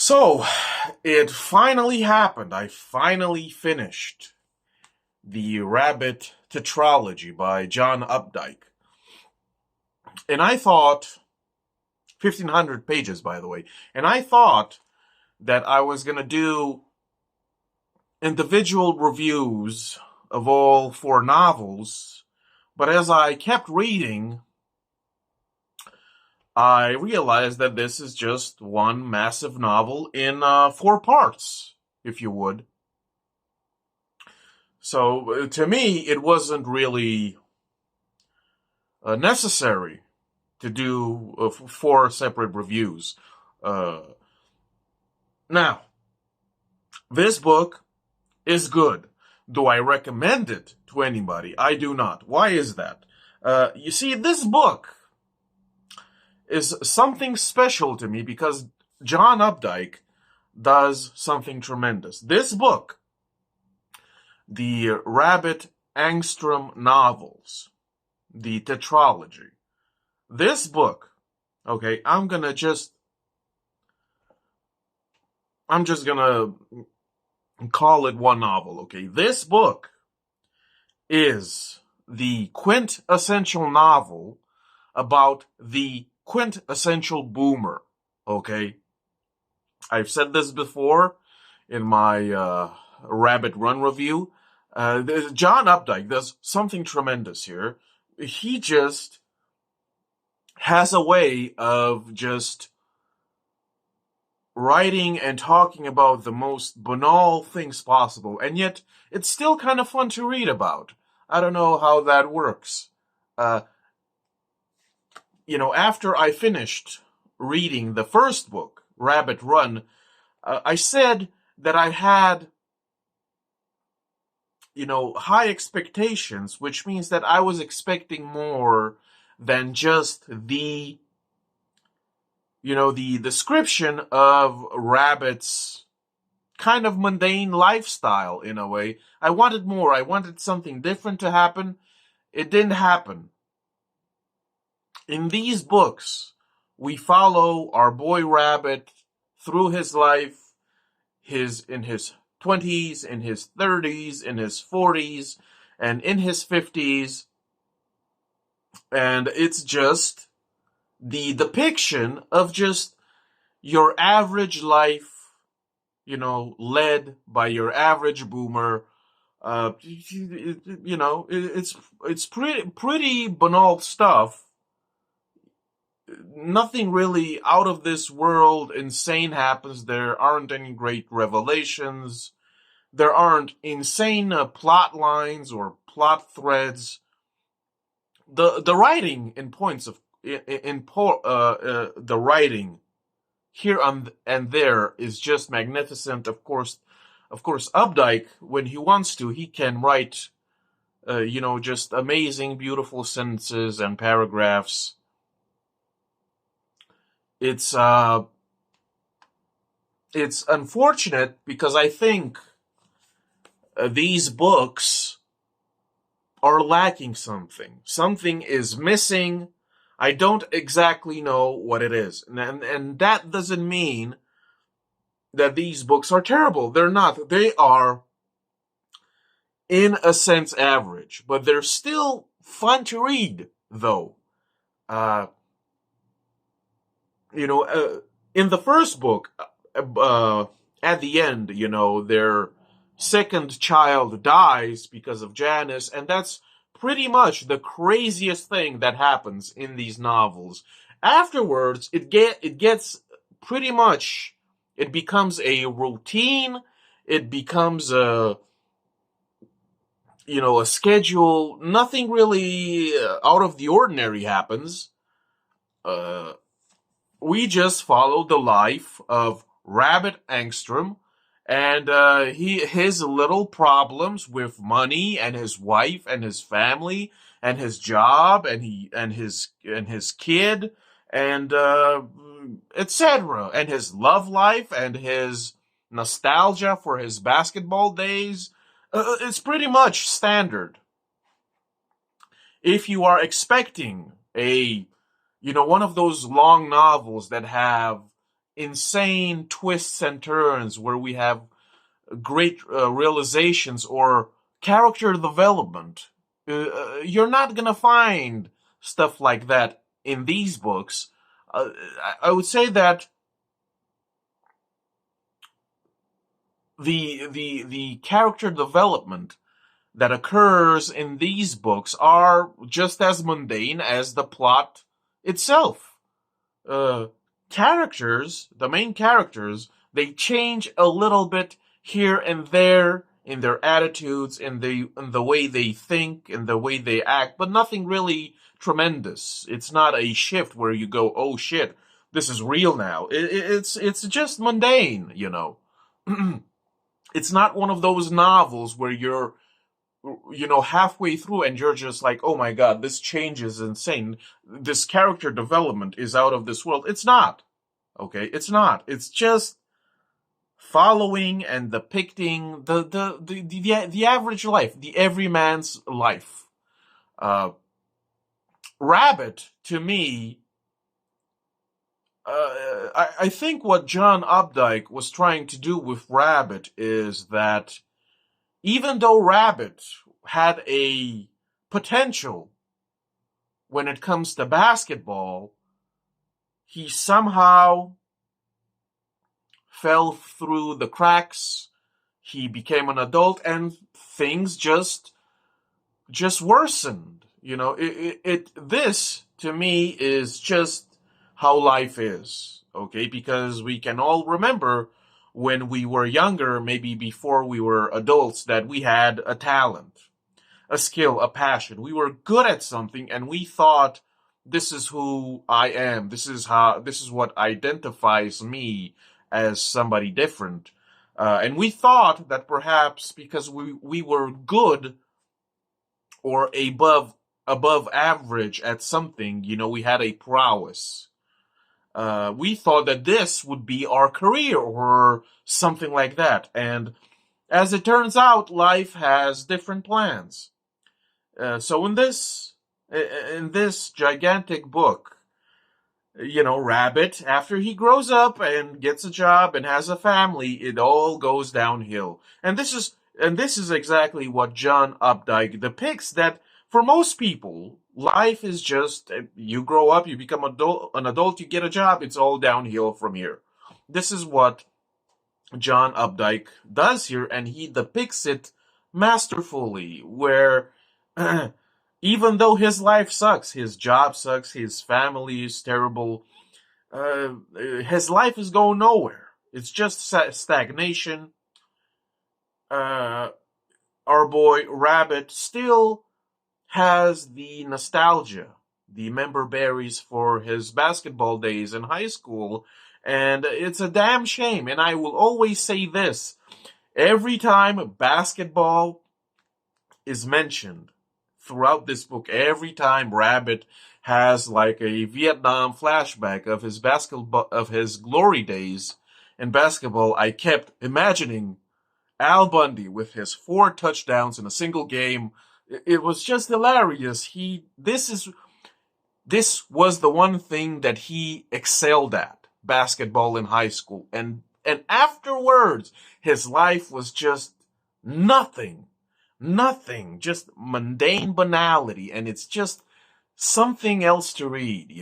So, it finally happened. I finally finished the Rabbit Tetralogy by John Updike. And I thought, 1,500 pages, by the way, and I thought that I was going to do individual reviews of all four novels, but as I kept reading, I realized that this is just one massive novel in four parts, if you would. So, to me, it wasn't really necessary to do four separate reviews. Now, this book is good. Do I recommend it to anybody? I do not. Why is that? You see, this book is something special to me because John Updike does something tremendous. This book, the Rabbit Angstrom novels, the Tetralogy, this book, okay, I'm just gonna call it one novel, okay? This book is the quintessential novel about the quintessential boomer, okay? I've said this before in my Rabbit Run review. John Updike does something tremendous here. He just has a way of just writing and talking about the most banal things possible, and yet it's still kind of fun to read about. I don't know how that works. After I finished reading the first book, Rabbit Run, I said that I had, high expectations, which means that I was expecting more than just the description of Rabbit's kind of mundane lifestyle in a way. I wanted more. I wanted something different to happen. It didn't happen. In these books, we follow our boy Rabbit through his life, in his 20s, in his 30s, in his 40s, and in his 50s. And it's just the depiction of just your average life, led by your average boomer. It's pretty banal stuff. Nothing really out of this world insane happens. There aren't any great revelations. There aren't insane plot lines or plot threads. The writing in points of the writing here and there is just magnificent. Of course, Updike, when he wants to, he can write, just amazing, beautiful sentences and paragraphs. It's unfortunate because I think these books are lacking something. Something is missing. I don't exactly know what it is. And that doesn't mean that these books are terrible. They're not. They are, in a sense, average. But they're still fun to read, though. In the first book, at the end, their second child dies because of Janice, and that's pretty much the craziest thing that happens in these novels. Afterwards, it gets pretty much, it becomes a routine. It becomes a schedule. Nothing really out of the ordinary happens. We just follow the life of Rabbit Angstrom and his little problems with money and his wife and his family and his job and his kid and etc. and his love life and his nostalgia for his basketball days. It's pretty much standard. If you are expecting one of those long novels that have insane twists and turns where we have great realizations or character development. You're not gonna find stuff like that in these books. I would say that the character development that occurs in these books are just as mundane as the plot itself. Uh, Characters, the main characters, they change a little bit here and there in their attitudes, in the way they think, in the way they act, but nothing really tremendous. It's not a shift where you go, "Oh shit, this is real now." It's just mundane, you know. It's not one of those novels where you're halfway through and you're just like, "Oh my god, this change is insane. This character development is out of this world." It's not. Okay, it's not. It's just following and depicting the average life, the everyman's life. Uh, Rabbit, to me, I think what John Updike was trying to do with Rabbit is that even though Rabbit had a potential when it comes to basketball, he somehow fell through the cracks. He became an adult and things just worsened. This to me is just how life is, okay? Because we can all remember when we were younger, maybe before we were adults, that we had a talent, a skill, a passion. We were good at something and we thought, this is who I am. This is what identifies me as somebody different. And we thought that perhaps because we were good or above average at something, we had a prowess. We thought that this would be our career or something like that. And as it turns out, life has different plans. So in this gigantic book, Rabbit, after he grows up and gets a job and has a family, it all goes downhill. And this is exactly what John Updike depicts, that for most people, life is just, you grow up, you become an adult, you get a job, it's all downhill from here. This is what John Updike does here, and he depicts it masterfully, where even though his life sucks, his job sucks, his family is terrible, his life is going nowhere. It's just stagnation. Our boy Rabbit still has the nostalgia, the member berries for his basketball days in high school, and it's a damn shame. And I will always say this, every time basketball is mentioned throughout this book, every time Rabbit has like a Vietnam flashback of his glory days in basketball, I kept imagining Al Bundy with his 4 touchdowns in a single game. It was just hilarious. This was the one thing that he excelled at, basketball in high school. And afterwards, his life was just nothing, just mundane banality. And it's just something else to read,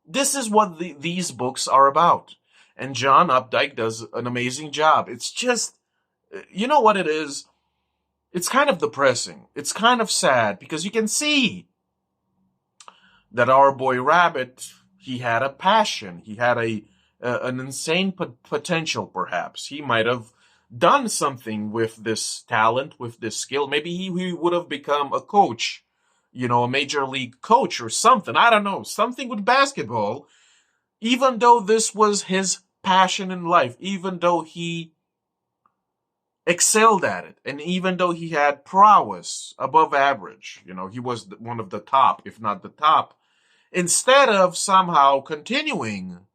This is what these books are about. And John Updike does an amazing job. It's just, you know what it is? It's kind of depressing. It's kind of sad because you can see that our boy Rabbit, he had a passion. He had an insane potential, perhaps. He might have done something with this talent, with this skill. Maybe he would have become a coach, a major league coach or something. I don't know. Something with basketball. Even though this was his passion in life, even though he excelled at it, and even though he had prowess above average, he was one of the top, if not the top, instead of somehow continuing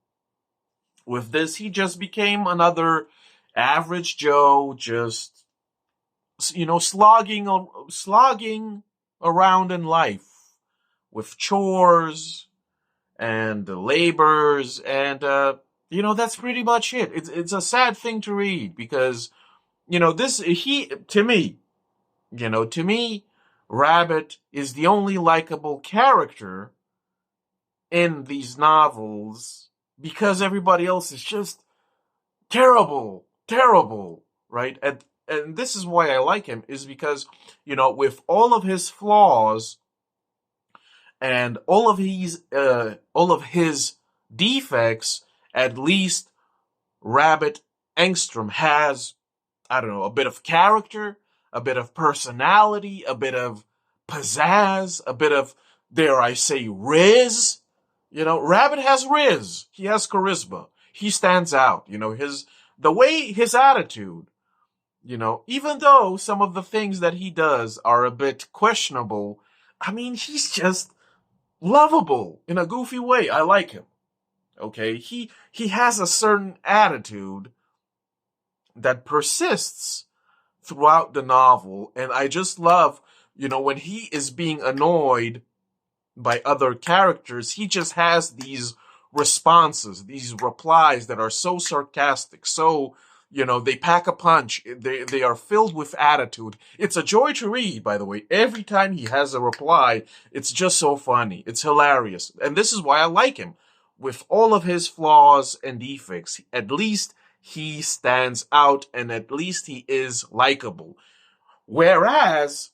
with this, he just became another average Joe, just slogging around in life with chores and labors, and That's pretty much it. It's a sad thing to read because, this, to me, Rabbit is the only likable character in these novels because everybody else is just terrible, terrible, right? And this is why I like him, is because, with all of his flaws and all of his defects, at least Rabbit Angstrom has, I don't know, a bit of character, a bit of personality, a bit of pizzazz, a bit of, dare I say, riz. Rabbit has riz. He has charisma. He stands out. His attitude, even though some of the things that he does are a bit questionable, I mean, he's just lovable in a goofy way. I like him. Okay. He has a certain attitude that persists throughout the novel. And I just love, when he is being annoyed by other characters, he just has these responses, these replies that are so sarcastic, so, they pack a punch. They are filled with attitude. It's a joy to read, by the way. Every time he has a reply, it's just so funny. It's hilarious. And this is why I like him. With all of his flaws and defects, at least he stands out and at least he is likable. Whereas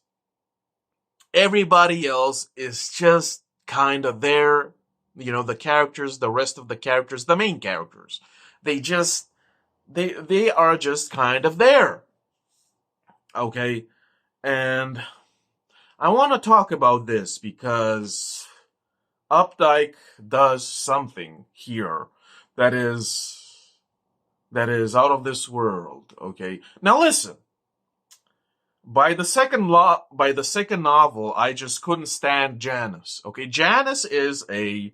everybody else is just kind of there. The characters, the rest of the characters, the main characters, they are just kind of there. Okay. And I want to talk about this because Updike does something here that is out of this world. Okay. Now listen. By the second novel, I just couldn't stand Janice. Okay, Janice is a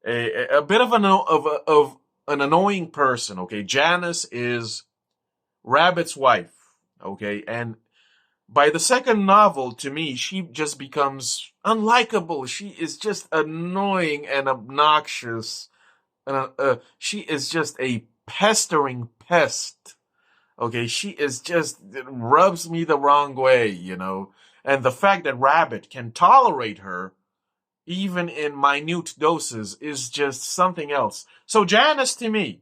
bit of an annoying person. Okay, Janice is Rabbit's wife. Okay, and by the second novel, to me, she just becomes unlikable. She is just annoying and obnoxious. She is just a pestering pest. Okay, she is just, it rubs me the wrong way, And the fact that Rabbit can tolerate her, even in minute doses, is just something else. So Janice, to me,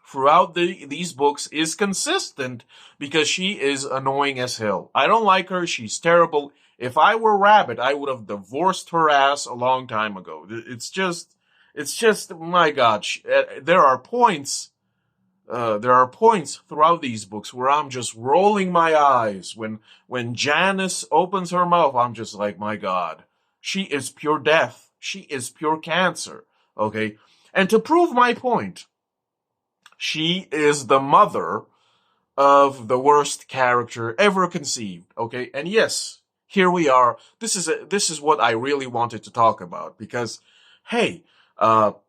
throughout these books, is consistent because she is annoying as hell. I don't like her. She's terrible. If I were Rabbit, I would have divorced her ass a long time ago. It's just, my God. There are points throughout these books where I'm just rolling my eyes. When Janice opens her mouth, I'm just like, my God, she is pure death. She is pure cancer. Okay. And to prove my point, she is the mother of the worst character ever conceived. Okay. And yes, here we are. This is what I really wanted to talk about because, hey,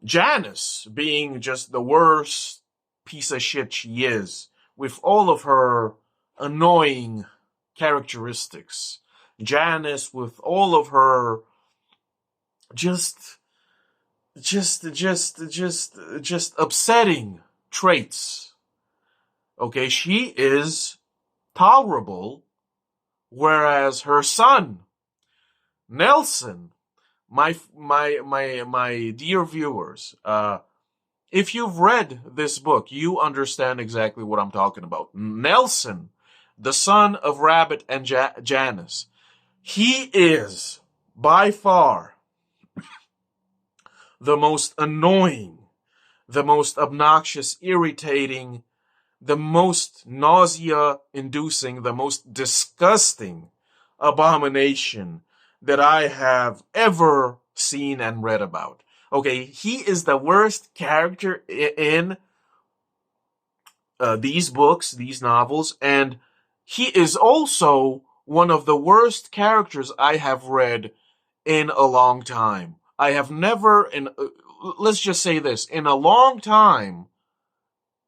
Janice being just the worst piece of shit she is, with all of her annoying characteristics. Janice with all of her just upsetting traits. Okay, she is tolerable, whereas her son, Nelson, my dear viewers, if you've read this book, you understand exactly what I'm talking about. Nelson, the son of Rabbit and Janice, he is by far the most annoying, the most obnoxious, irritating, the most nausea-inducing, the most disgusting abomination that I have ever seen and read about. Okay, he is the worst character in these books, these novels, and he is also one of the worst characters I have read in a long time. I have never, let's just say this, in a long time,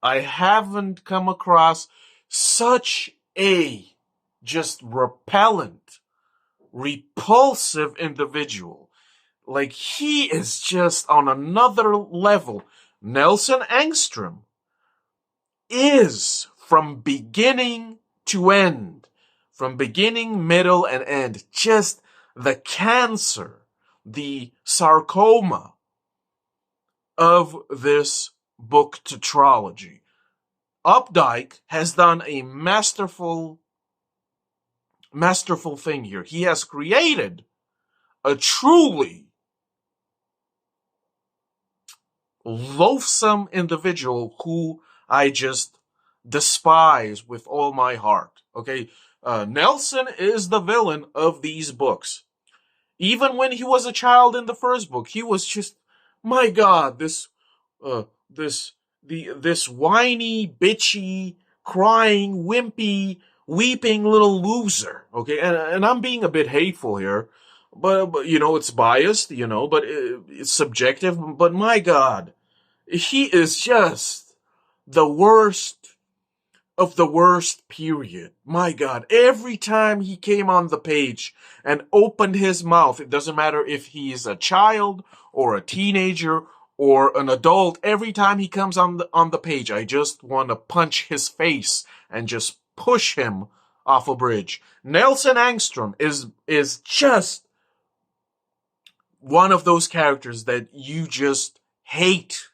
I haven't come across such a just repellent, repulsive individual. Like, he is just on another level. Nelson Angstrom is from beginning to end, from beginning, middle, and end, just the cancer, the sarcoma of this book tetralogy. Updike has done a masterful thing here. He has created a truly loathsome individual who I just despise with all my heart. Okay, Nelson is the villain of these books. Even when he was a child in the first book, he was just, my God, this whiny, bitchy, crying, weeping little loser. Okay, and I'm being a bit hateful here, but you know, it's biased, you know, but it's subjective. But my God, he is just the worst of the worst, period. My God, every time he came on the page and opened his mouth, it doesn't matter if he's a child or a teenager or an adult, every time he comes on the page, I just want to punch his face and just push him off a bridge. Nelson Angstrom is just one of those characters that you just hate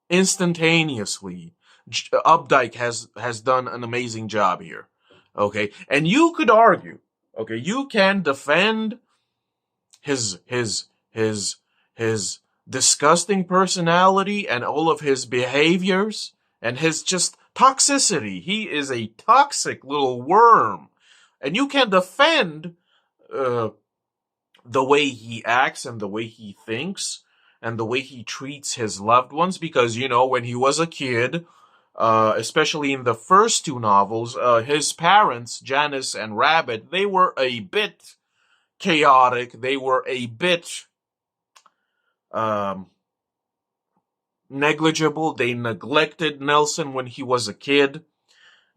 instantaneously. Updike has done an amazing job here. Okay, and you could argue, okay, you can defend his disgusting personality and all of his behaviors and his just toxicity. He is a toxic little worm, and you can defend the way he acts and the way he thinks and the way he treats his loved ones, because, you know, when he was a kid, especially in the first two novels, his parents, Janice and Rabbit, they were a bit chaotic. They were a bit negligible. They neglected Nelson when he was a kid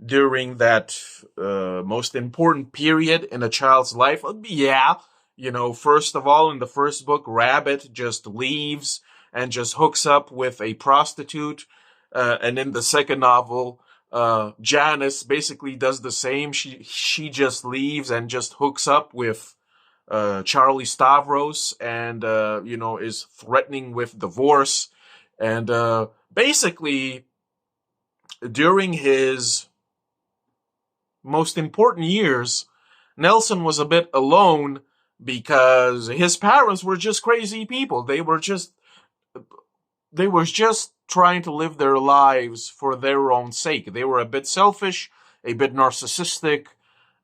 during that most important period in a child's life. Yeah, you know, first of all, in the first book, Rabbit just leaves and just hooks up with a prostitute. And in the second novel, Janice basically does the same. She just leaves and just hooks up with Charlie Stavros and, you know, is threatening with divorce. And basically, during his most important years, Nelson was a bit alone because his parents were just crazy people. They were just trying to live their lives for their own sake. They were a bit selfish, a bit narcissistic.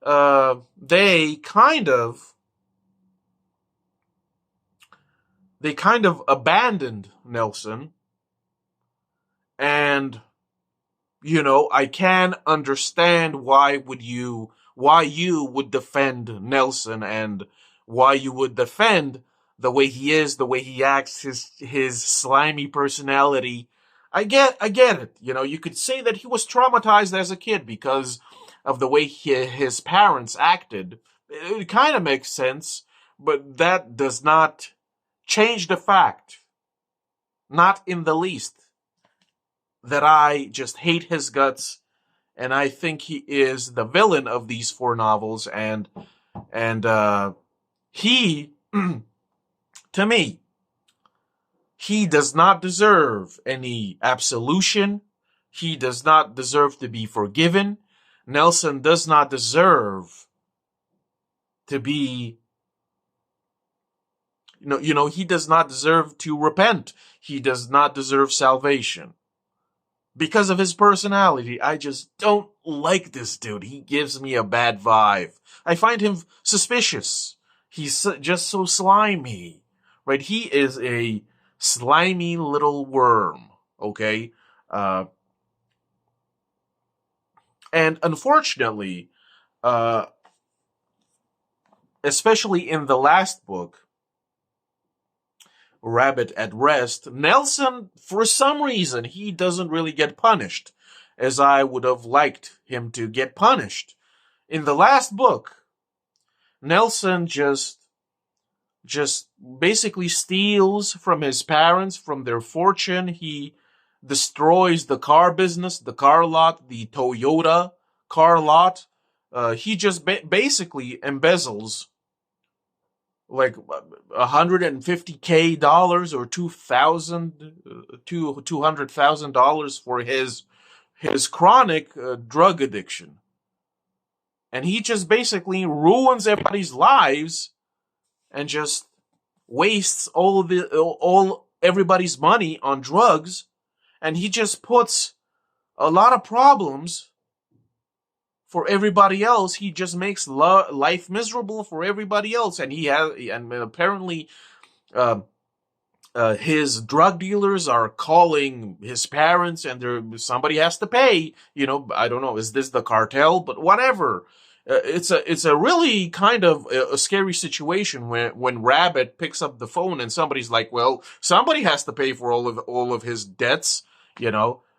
They kind of abandoned Nelson. And, you know, I can understand why you would defend Nelson and why you would defend the way he is, the way he acts, his slimy personality. I get it. You know, you could say that he was traumatized as a kid because of the way his parents acted. It kind of makes sense, but that does not change the fact, not in the least, that I just hate his guts, and I think he is the villain of these four novels, and he, to me, he does not deserve any absolution. He does not deserve to be forgiven. Nelson does not deserve to be, you know, he does not deserve to repent. He does not deserve salvation. Because of his personality, I just don't like this dude. He gives me a bad vibe. I find him suspicious. He's just so slimy, right? He is a slimy little worm, okay? And unfortunately, especially in the last book, Rabbit at Rest, Nelson, for some reason, he doesn't really get punished as I would have liked him to get punished. In the last book, Nelson just just basically steals from his parents, from their fortune. He destroys the car business, the car lot, the Toyota car lot. He just basically embezzles like $150K or $200,000 for his chronic drug addiction, and he just basically ruins everybody's lives and just wastes all everybody's money on drugs, and he just puts a lot of problems for everybody else. He just makes life miserable for everybody else, and apparently his drug dealers are calling his parents, and somebody has to pay. I don't know, is this the cartel? But whatever. It's a really kind of a scary situation when Rabbit picks up the phone and somebody's like, well, somebody has to pay for all of his debts.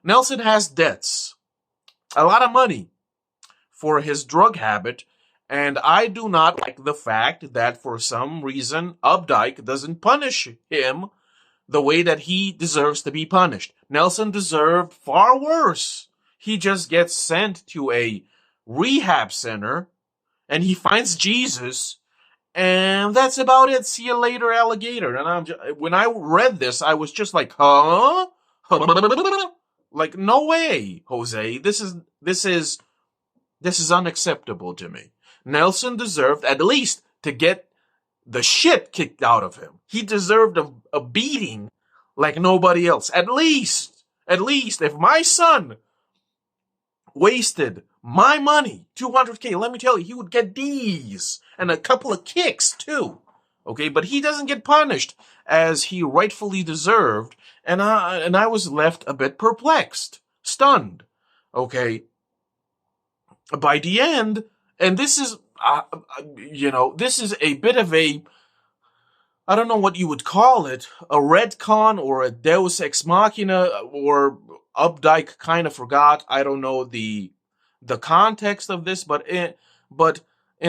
Nelson has debts, a lot of money for his drug habit, and I do not like the fact that for some reason Updike doesn't punish him the way that he deserves to be punished. Nelson deserved far worse. He just gets sent to a rehab center, and he finds Jesus, and that's about it. See you later, alligator. And when I read this, I was just like, huh? Like, no way, Jose. This is unacceptable to me. Nelson deserved at least to get the shit kicked out of him. He deserved a beating like nobody else. At least, if my son wasted my money, $200K, let me tell you, he would get D's and a couple of kicks too. Okay, but he doesn't get punished as he rightfully deserved, and I was left a bit perplexed, stunned. Okay, by the end, and this is, this is a bit of a, I don't know what you would call it, a retcon or a Deus Ex Machina, or Updike kind of forgot. I don't know the context of this, but in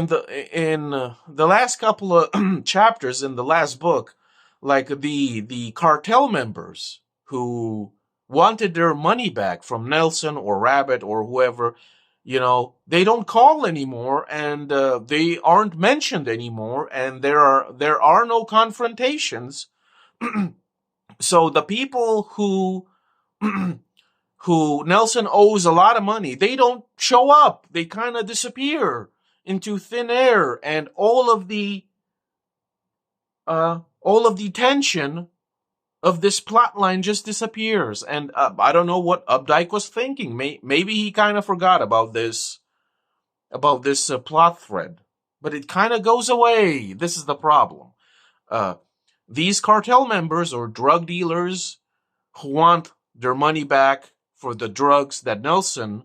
the last couple of chapters in the last book, like the cartel members who wanted their money back from Nelson or Rabbit or whoever, they don't call anymore, and they aren't mentioned anymore, and there are no confrontations. So the people who Nelson owes a lot of money, they don't show up. They kind of disappear into thin air, and all of the tension of this plot line just disappears. And I don't know what Updike was thinking. Maybe he kind of forgot about this plot thread, but it kind of goes away. This is the problem. These cartel members or drug dealers who want their money back for the drugs that Nelson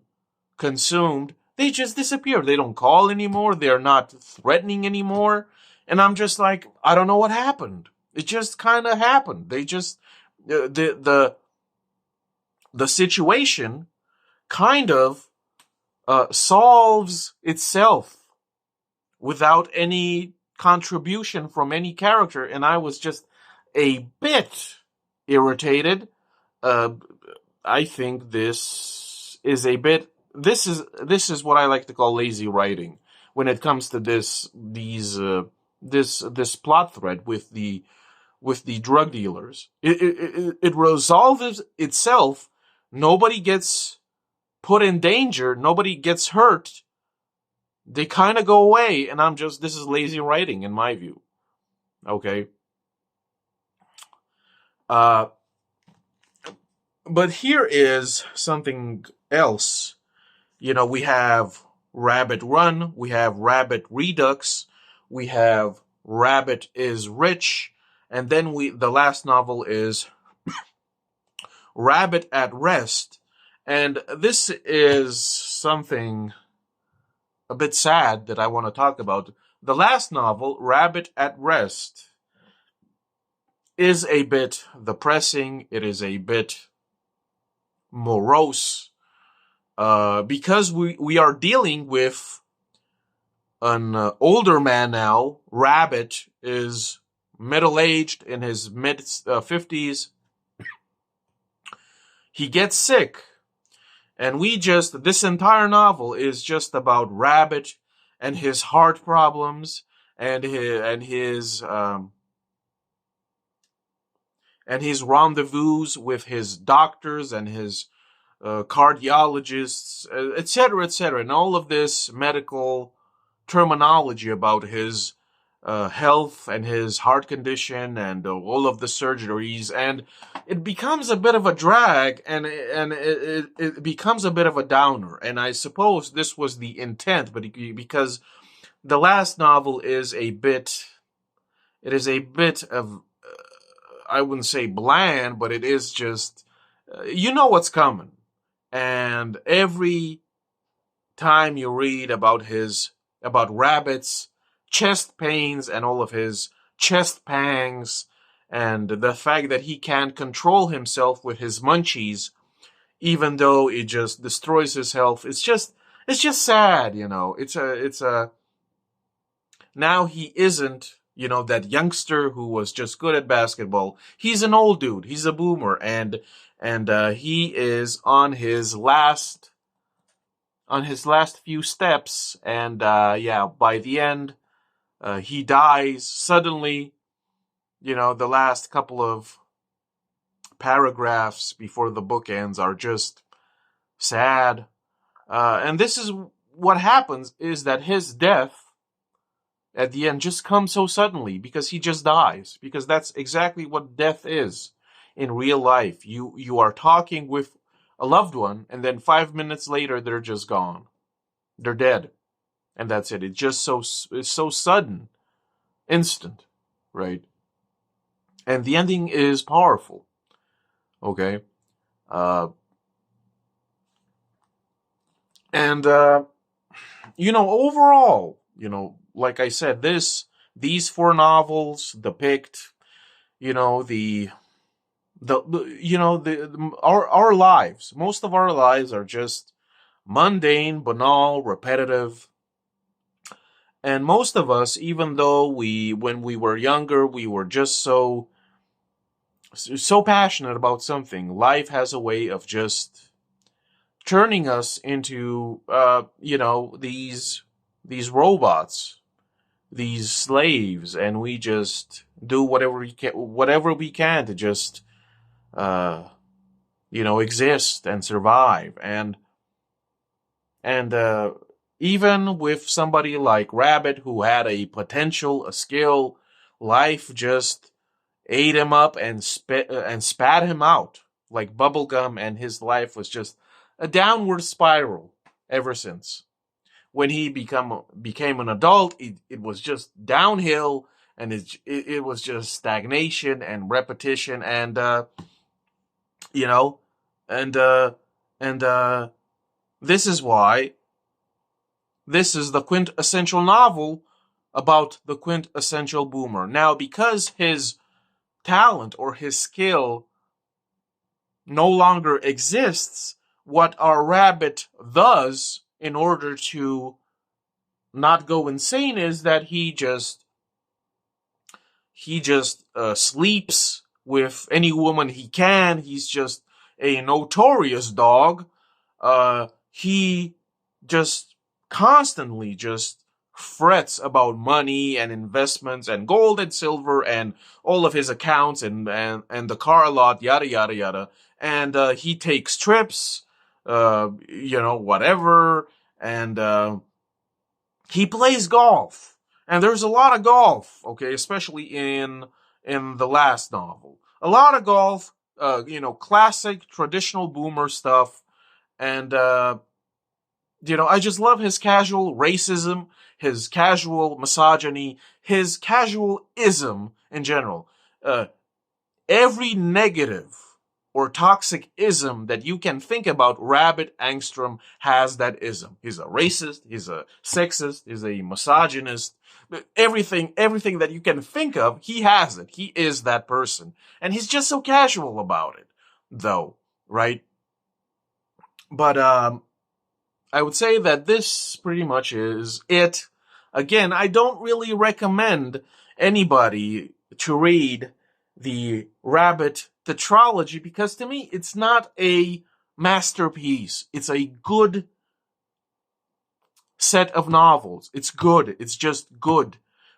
consumed, they just disappear. They don't call anymore. They're not threatening anymore. And I'm just like, I don't know what happened. It just kind of happened. They just, the situation kind of solves itself without any contribution from any character. And I was just a bit irritated. I think this is what I like to call lazy writing when it comes to this plot thread with the drug dealers. It resolves itself. Nobody gets put in danger. Nobody gets hurt. They kind of go away, and this is lazy writing in my view. Okay. But here is something else. We have Rabbit Run, we have Rabbit Redux, we have Rabbit is Rich, and then the last novel is Rabbit at Rest. And this is something a bit sad that I want to talk about. The last novel, Rabbit at Rest, is a bit depressing. It is a bit morose, because we are dealing with an older man now. Rabbit is middle-aged, in his mid-50s. He gets sick. And this entire novel is just about Rabbit and his heart problems and his rendezvous with his doctors and his cardiologists, etc., etc., and all of this medical terminology about his health and his heart condition and all of the surgeries, and it becomes a bit of a drag, and it becomes a bit of a downer. And I suppose this was the intent, but because the last novel is a bit of, I wouldn't say bland, but it is just, you know what's coming. And every time you read about Rabbit's chest pains and all of his chest pangs and the fact that he can't control himself with his munchies, even though it just destroys his health, it's just sad, you know. Now he isn't, you know, that youngster who was just good at basketball. He's an old dude. He's a boomer, and he is on his last few steps, and by the end, he dies suddenly. You know, the last couple of paragraphs before the book ends are just sad. And this is what happens, is that his death at the end just comes so suddenly, because he just dies. Because that's exactly what death is in real life. You are talking with a loved one, and then 5 minutes later, they're just gone. They're dead. And that's it. It's so sudden. Instant. Right? And the ending is powerful. Okay? Overall, like I said, these 4 novels depict, our lives. Most of our lives are just mundane, banal, repetitive. And most of us, even though when we were younger, we were just so passionate about something, life has a way of just turning us into, these robots, these slaves, and we just do whatever we can to just, exist and survive. And even with somebody like Rabbit, who had a potential, a skill, life just ate him up and spat him out like bubblegum, and his life was just a downward spiral ever since. When he became an adult, it was just downhill, and it was just stagnation and repetition, and this is why this is the quintessential novel about the quintessential boomer. Now, because his talent or his skill no longer exists, what our Rabbit does in order to not go insane is that he just sleeps with any woman he can. He's just a notorious dog. He just constantly just frets about money and investments and gold and silver and all of his accounts and the car lot, yada yada yada. And he takes trips, whatever, and he plays golf. And there's a lot of golf, okay, especially in the last novel. A lot of golf, classic traditional boomer stuff. And I just love his casual racism, his casual misogyny, his casual ism in general. Every negative or toxic ism that you can think about, Rabbit Angstrom has that ism. He's a racist, he's a sexist, he's a misogynist. Everything that you can think of, he has it. He is that person. And he's just so casual about it, though, right? But I would say that this pretty much is it. Again, I don't really recommend anybody to read the Rabbit Tetralogy, because to me it's not a masterpiece. It's a good set of novels. It's good. It's just good.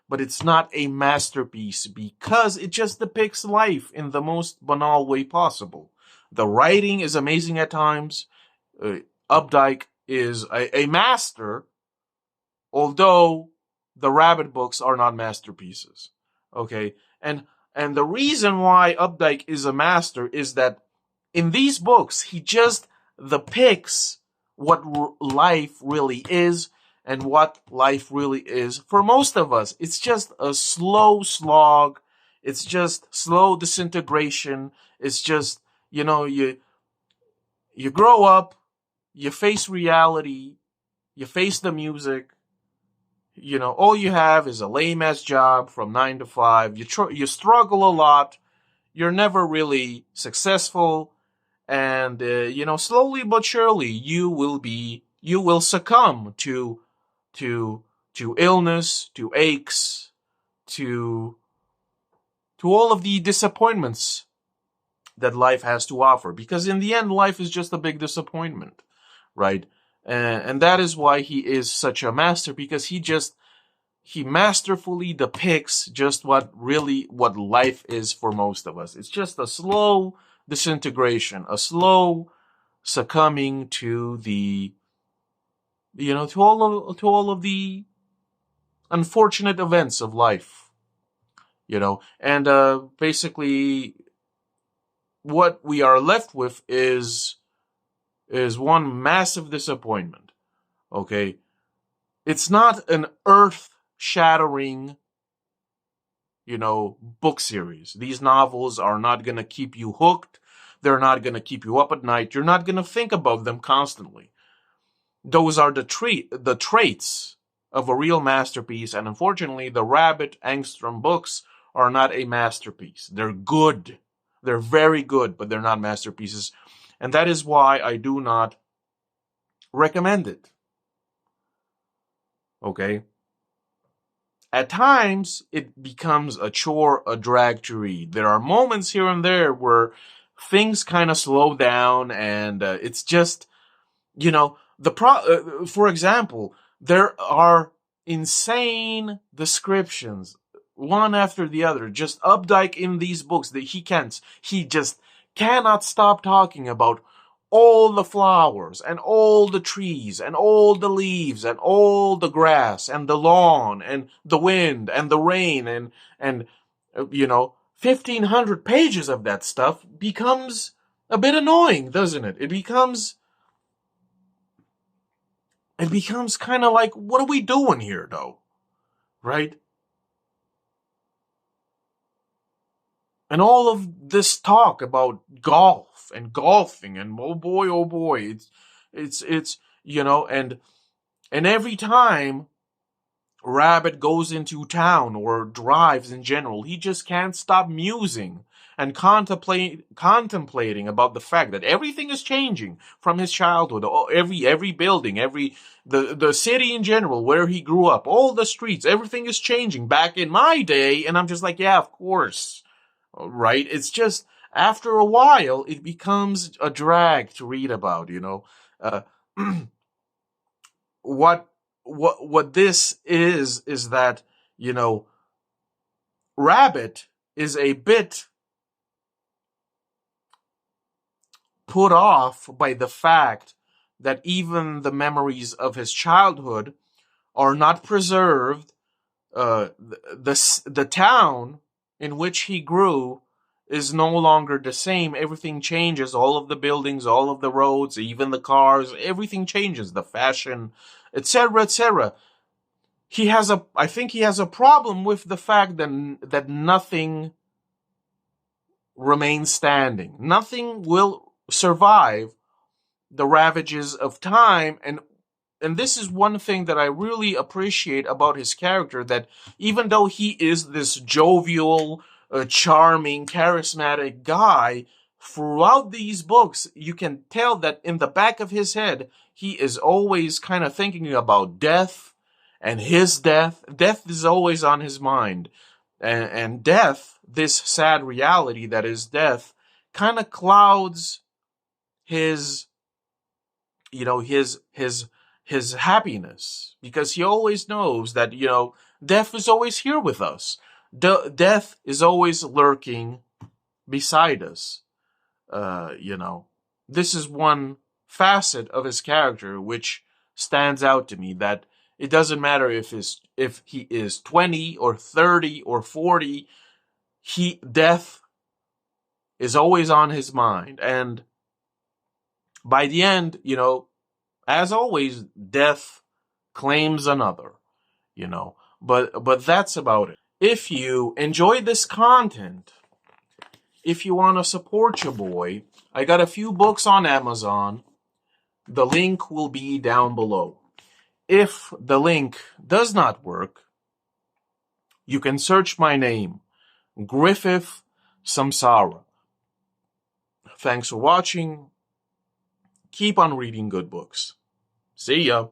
But it's not a masterpiece because it just depicts life in the most banal way possible. The writing is amazing at times. Updike is a master, although the Rabbit books are not masterpieces. Okay? And the reason why Updike is a master is that in these books, he just depicts what life really is and what life really is. For most of us, it's just a slow slog. It's just slow disintegration. It's just, you grow up, you face reality, you face the music. All you have is a lame-ass job from 9 to 5. You struggle a lot. You're never really successful. And, slowly but surely, you will succumb to illness, to aches, to all of the disappointments that life has to offer. Because in the end, life is just a big disappointment, right? And that is why he is such a master, because he masterfully depicts just what life is for most of us. It's just a slow disintegration, a slow succumbing to the, to all of the unfortunate events of life, and basically what we are left with is one massive disappointment. Okay, it's not an earth-shattering, book series. These novels are not going to keep you hooked. They're not going to keep you up at night. You're not going to think about them constantly. Those are the traits of a real masterpiece, and unfortunately, the Rabbit Angstrom books are not a masterpiece. They're good. They're very good, but they're not masterpieces. And that is why I do not recommend it. Okay? At times, it becomes a chore, a drag to read. There are moments here and there where things kind of slow down, and it's just, for example, there are insane descriptions, one after the other. Just Updike in these books that he just cannot stop talking about all the flowers and all the trees and all the leaves and all the grass and the lawn and the wind and the rain and 1,500 pages of that stuff becomes a bit annoying, doesn't it? It becomes kind of like, what are we doing here, though? Right? And all of this talk about golf and golfing and oh boy, it's and every time Rabbit goes into town or drives in general, he just can't stop musing and contemplating about the fact that everything is changing from his childhood. Every building, the city in general where he grew up, all the streets, everything is changing back in my day. And I'm just like, yeah, of course. Right? It's just, after a while, it becomes a drag to read about, what this is that, Rabbit is a bit put off by the fact that even the memories of his childhood are not preserved. The town in which he grew is no longer the same. Everything changes. All of the buildings, all of the roads, even the cars, everything changes. The fashion, etc., etc. I think he has a problem with the fact that nothing remains standing. Nothing will survive the ravages of time. And this is one thing that I really appreciate about his character, that even though he is this jovial, charming, charismatic guy, throughout these books, you can tell that in the back of his head, he is always kind of thinking about death and his death. Death is always on his mind. And death, this sad reality that is death, kind of clouds his, his happiness, because he always knows that, death is always here with us. Death is always lurking beside us. This is one facet of his character which stands out to me, that it doesn't matter if he is 20 or 30 or 40, death is always on his mind. And by the end, as always, death claims another, but that's about it. If you enjoy this content, if you want to support your boy, I got a few books on Amazon. The link will be down below. If the link does not work, you can search my name, Griffith Samsara. Thanks for watching. Keep on reading good books. See ya.